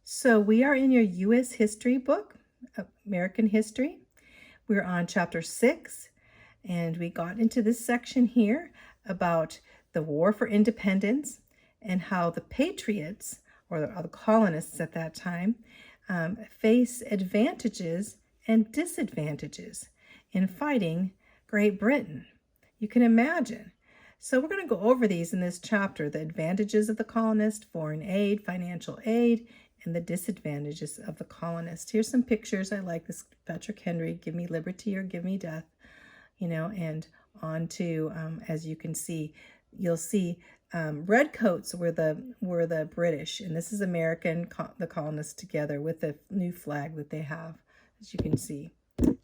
So we are in your U.S. history book, American history. We're on chapter 6, and we got into this section here about the War for Independence and how the Patriots, or the colonists at that time, face advantages and disadvantages in fighting Great Britain. You can imagine. So we're going to go over these in this chapter, the advantages of the colonist, foreign aid, financial aid, and the disadvantages of the colonist. Here's some pictures. I like this. Patrick Henry, give me liberty or give me death, and on to, as you can see, you'll see red coats were the British, and this is American, the colonists together with the new flag that they have, as you can see.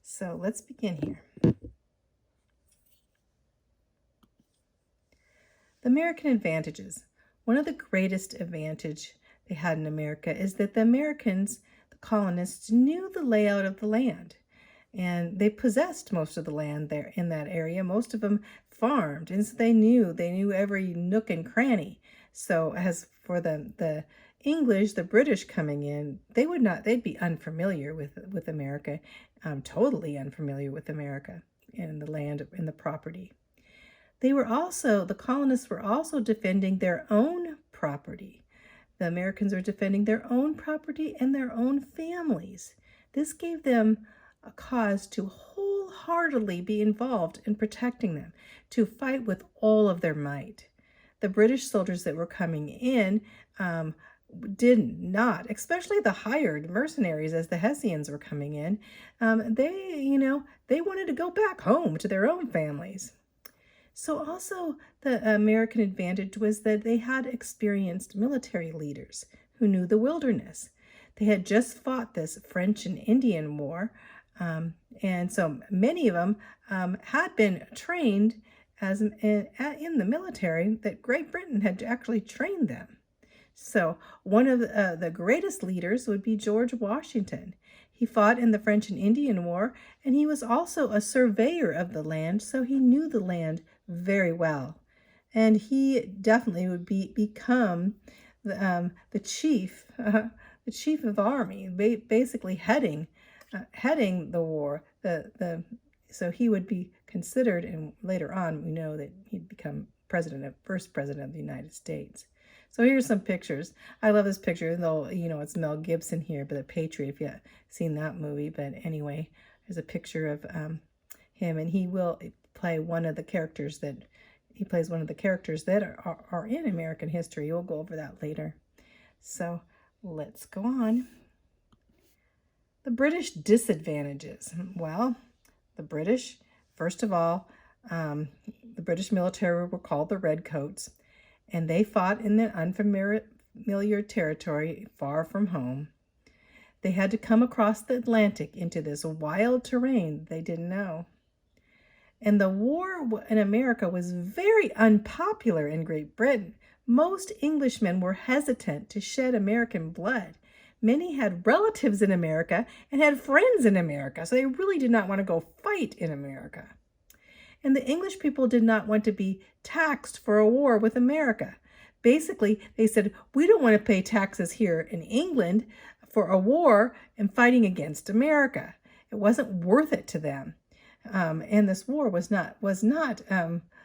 So let's begin here. The American advantages. One of the greatest advantage they had in America is that the Americans, the colonists, knew the layout of the land. And they possessed most of the land there in that area. Most of them farmed, and so they knew every nook and cranny. So as for the English, the British coming in, they'd be unfamiliar with America, totally unfamiliar with America and the land and the property. The colonists were also defending their own property. The Americans are defending their own property and their own families. This gave them a cause to wholeheartedly be involved in protecting them, to fight with all of their might. The British soldiers that were coming in did not, especially the hired mercenaries as the Hessians were coming in, they wanted to go back home to their own families. So also the American advantage was that they had experienced military leaders who knew the wilderness. They had just fought this French and Indian War, and so many of them had been trained in the military, that Great Britain had actually trained them. So one of the greatest leaders would be George Washington. He fought in the French and Indian War, and he was also a surveyor of the land, so he knew the land very well. And he definitely would become the chief of the army, basically heading the war. So he would be considered, and later on we know that he'd become first president of the United States. So here's some pictures. I love this picture, though, it's Mel Gibson here, but The Patriot, if you've seen that movie. But anyway, there's a picture of him, and he will play one of the characters that are in American history. We'll go over that later. So let's go on. The British disadvantages. Well, the British, first of all, the British military were called the Redcoats, and they fought in the unfamiliar territory far from home. They had to come across the Atlantic into this wild terrain they didn't know. And the war in America was very unpopular in Great Britain. Most Englishmen were hesitant to shed American blood. Many had relatives in America and had friends in America, so they really did not want to go fight in America. And the English people did not want to be taxed for a war with America. Basically, they said, we don't want to pay taxes here in England for a war and fighting against America. It wasn't worth it to them. And this war was not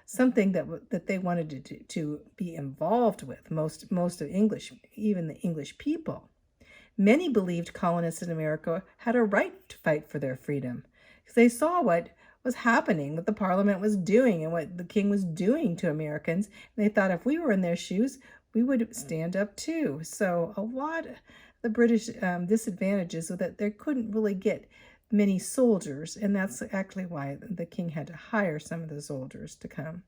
something that they wanted to be involved with, most of English, even the English people. Many believed colonists in America had a right to fight for their freedom, because they saw what was happening, what the Parliament was doing, and what the king was doing to Americans. And they thought if we were in their shoes, we would stand up too. So a lot of the British disadvantages was that they couldn't really get many soldiers, and that's actually why the king had to hire some of the soldiers to come.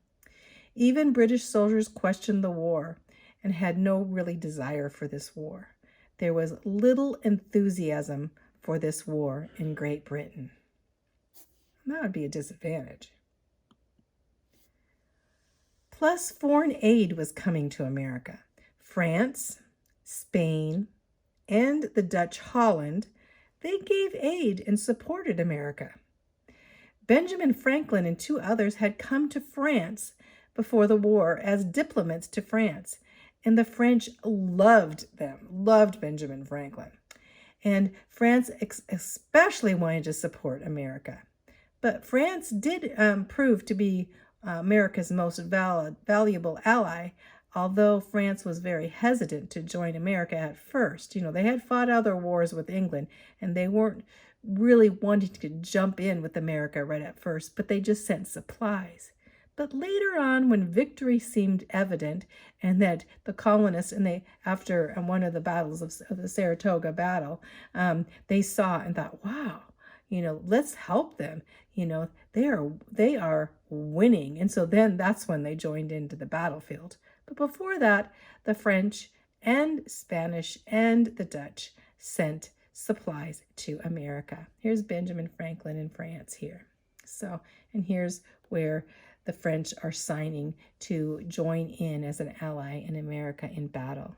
Even British soldiers questioned the war and had no really desire for this war. There was little enthusiasm for this war in Great Britain. That would be a disadvantage. Plus, foreign aid was coming to America. France, Spain, and the Dutch Holland, they gave aid and supported America. Benjamin Franklin and 2 others had come to France before the war as diplomats to France, And the French loved them, loved Benjamin Franklin. And France especially wanted to support America. But France did prove to be America's most valuable ally, although France was very hesitant to join America at first. They had fought other wars with England, and they weren't really wanting to jump in with America right at first, but they just sent supplies. But later on, when victory seemed evident, and that the colonists, after one of the battles of the Saratoga battle, they saw and thought, wow, let's help them. They are winning. And so then that's when they joined into the battlefield. But before that, the French and Spanish and the Dutch sent supplies to America. Here's Benjamin Franklin in France here. So, and here's where the French are signing to join in as an ally in America in battle.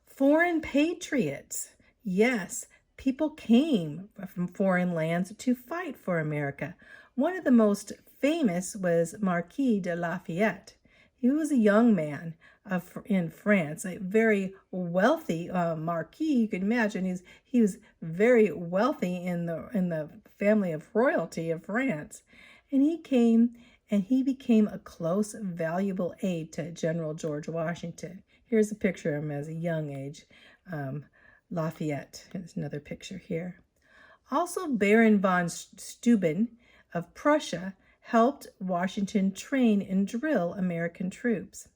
Foreign patriots. Yes, people came from foreign lands to fight for America. One of the most famous was Marquis de Lafayette. He was a young man in France, a very wealthy marquis. You can imagine he was very wealthy in the family of royalty of France, and he came and he became a close, valuable aide to General George Washington. Here's a picture of him as a young age, Lafayette. There's another picture here. Also, Baron von Steuben of Prussia helped Washington train and drill American troops.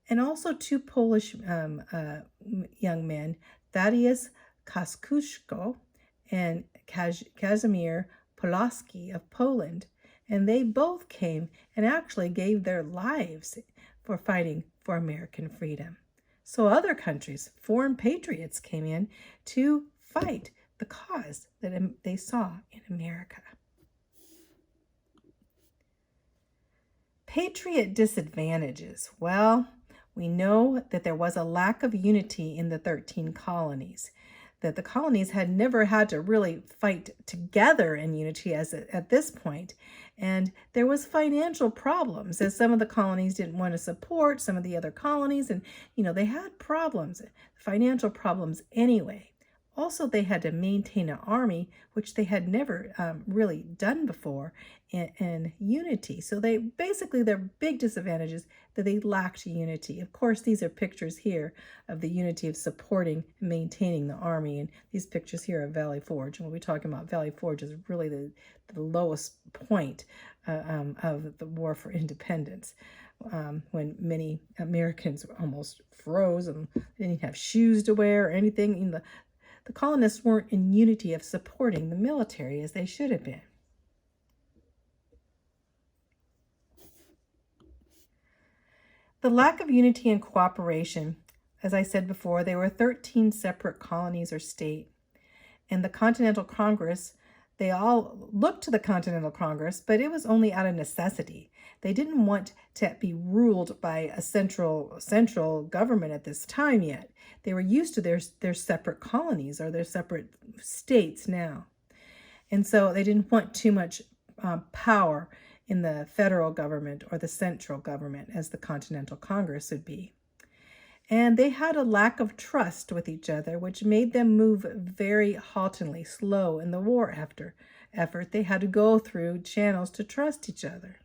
And also two Polish young men, Thaddeus Kosciuszko and Kazimierz Pulaski of Poland. And they both came and actually gave their lives for fighting for American freedom. So other countries, foreign patriots, came in to fight the cause that they saw in America. Patriot disadvantages. Well, we know that there was a lack of unity in the 13 colonies, that the colonies had never had to really fight together in unity at this point. And there was financial problems, as some of the colonies didn't want to support some of the other colonies, and they had problems, financial problems anyway. Also, they had to maintain an army, which they had never really done before, in unity. So their big disadvantages that they lacked unity. Of course, these are pictures here of the unity of supporting and maintaining the army. And these pictures here of Valley Forge. And we'll be talking about Valley Forge is really the lowest point of the war for independence. When many Americans almost froze and they didn't have shoes to wear or anything. The colonists weren't in unity of supporting the military as they should have been. The lack of unity and cooperation, as I said before, there were 13 separate colonies or states. And the Continental Congress, they all looked to the Continental Congress, but it was only out of necessity. They didn't want to be ruled by a central government at this time yet. They were used to their separate colonies or their separate states now. And so they didn't want too much power in the federal government or the central government as the Continental Congress would be. And they had a lack of trust with each other, which made them move very haltingly, slow in the war effort. They had to go through channels to trust each other.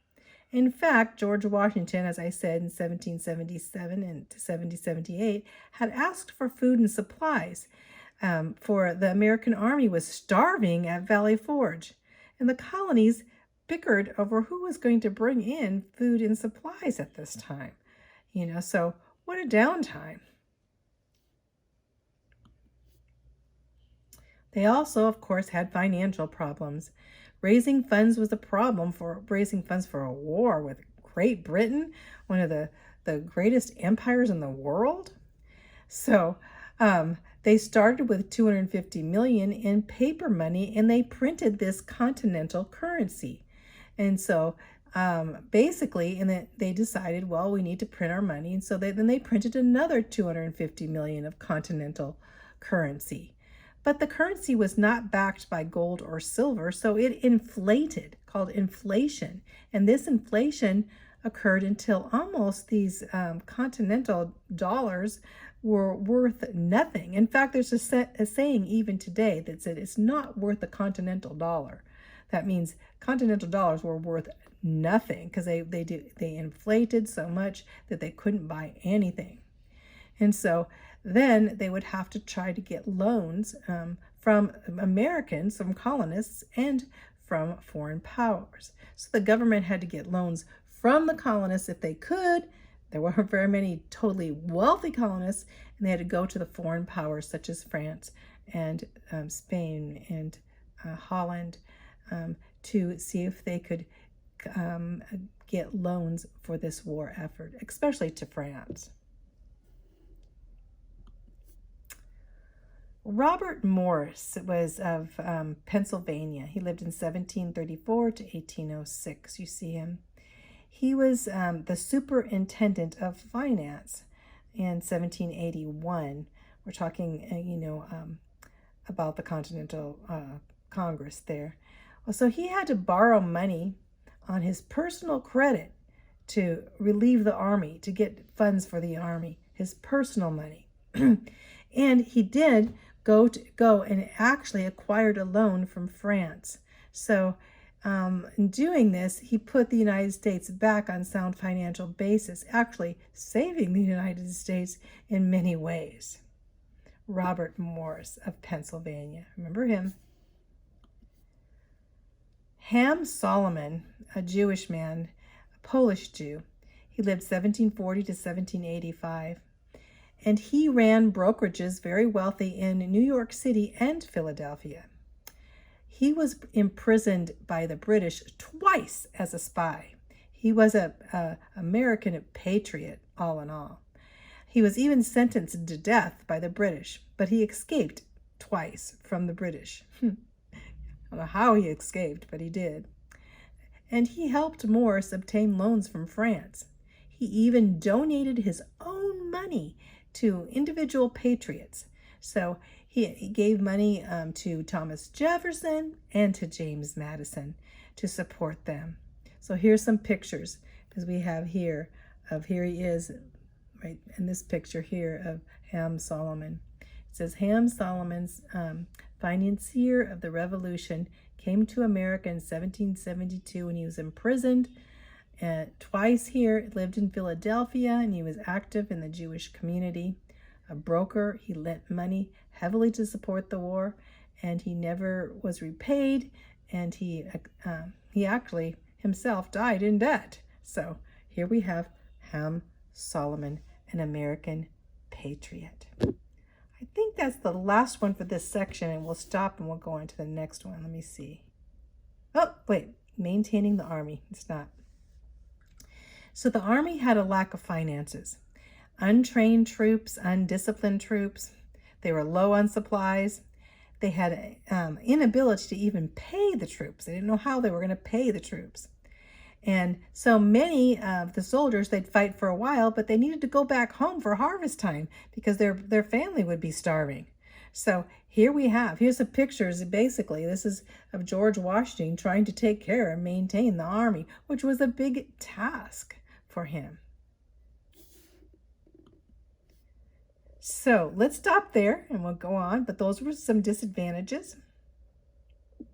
In fact, George Washington, as I said, in 1777 and to 1778, had asked for food and supplies, for the American army was starving at Valley Forge. And the colonies bickered over who was going to bring in food and supplies at this time. So what a downtime. They also, of course, had financial problems. Raising funds was a problem for raising funds for a war with Great Britain, one of the greatest empires in the world. So they started with $250 million in paper money, and they printed this continental currency. And so basically, and then they decided, well, we need to print our money. And so then they printed another $250 million of continental currency. But the currency was not backed by gold or silver, so it inflated, called inflation. And this inflation occurred until almost these continental dollars were worth nothing. In fact, there's a saying even today that said it's not worth a continental dollar. That means continental dollars were worth nothing because they inflated so much that they couldn't buy anything. And so then they would have to try to get loans from Americans, from colonists, and from foreign powers. So the government had to get loans from the colonists if they could. There weren't very many totally wealthy colonists, and they had to go to the foreign powers such as France and Spain and Holland to see if they could get loans for this war effort, especially to France. Robert Morris was of Pennsylvania. He lived in 1734 to 1806. You see him. He was the superintendent of finance in 1781. We're talking, about the Continental Congress there. Well, so he had to borrow money on his personal credit to relieve the army, to get funds for the army, his personal money. And he did go and actually acquired a loan from France. So in doing this, he put the United States back on sound financial basis, actually saving the United States in many ways. Robert Morris of Pennsylvania. Remember him? Ham Solomon, a Jewish man, a Polish Jew. He lived 1740 to 1785. And he ran brokerages, very wealthy, in New York City and Philadelphia. He was imprisoned by the British twice as a spy. He was an American patriot, all in all. He was even sentenced to death by the British, but he escaped twice from the British. I don't know how he escaped, but he did. And he helped Morris obtain loans from France. He even donated his own money to individual patriots. So he gave money to Thomas Jefferson and to James Madison to support them. So here's some pictures, because we have here he is right in this picture here of Ham Solomon. It says Ham Solomon's financier of the Revolution came to America in 1772 when he was imprisoned. Twice here, lived in Philadelphia, and he was active in the Jewish community. A broker, he lent money heavily to support the war, and he never was repaid, and he actually himself died in debt. So here we have Ham Solomon, an American patriot. I think that's the last one for this section, and we'll stop and we'll go on to the next one. Let me see. Oh, wait, maintaining the army. It's not. So the army had a lack of finances. Untrained troops, undisciplined troops. They were low on supplies. They had inability to even pay the troops. They didn't know how they were going to pay the troops. And so many of the soldiers, they'd fight for a while, but they needed to go back home for harvest time because their family would be starving. So here's the pictures. Basically, this is of George Washington trying to take care and maintain the army, which was a big task for him. So let's stop there and we'll go on, but those were some disadvantages.